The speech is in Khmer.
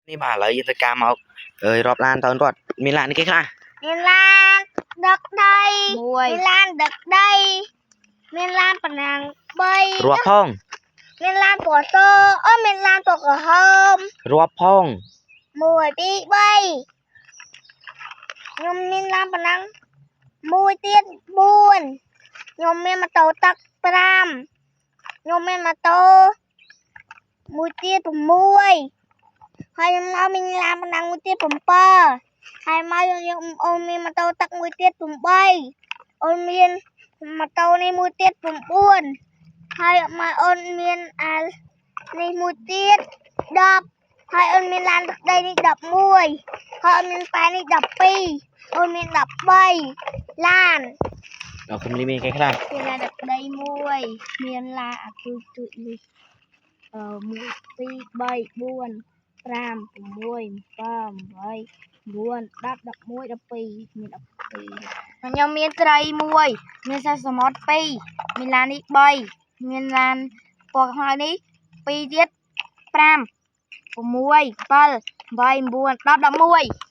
นี่มาเลยยินตการមករាប់ឡានតើរត់មានឡាននេះគេខ្លះមានឡានដឹកដីមានឡានដឹកដីមានឡានប៉ុណ្ណា3រាប់ផងមានឡានពណ៌សមានឡានពណ៌ក្រហមរាប់ផង1 2 3ខ្ញុំមានឡានប៉ុណ្ណឹង1ទៀត4ខ្ញុំមានម៉ូតូទឹក5ខ្ញុំមានម៉ូតូមួយទៀត6ហើយខ្ញុំមានឡានប៉ុណ្ណឹងមួយទៀត7ហើយមកយើងអូនមានម៉ូតូទឹកមួយទៀត8អូនមានម៉ូតូនេះមួយទៀត9ហើយមកអូនមានអានេះមួយទៀត10ហើយអូនមានឡានទឹកដីនេះ11ហើយអូនមានប៉ែនេះ12អូនមាន13ឡានដល់ខ្ញុំមានគេខ្លះមានឡានទឹកដីមួយមានឡានអាគូជួយនេះ1 2 3 4 5 6 7 8 9 10 11 12មាន12ខ្ញុំមានត្រី1មានសាសមុទ្រ2មានឡាននេះ3មានឡានពណ៌ខ្មៅនេះ2ទៀត5 6 7 8 9 10 11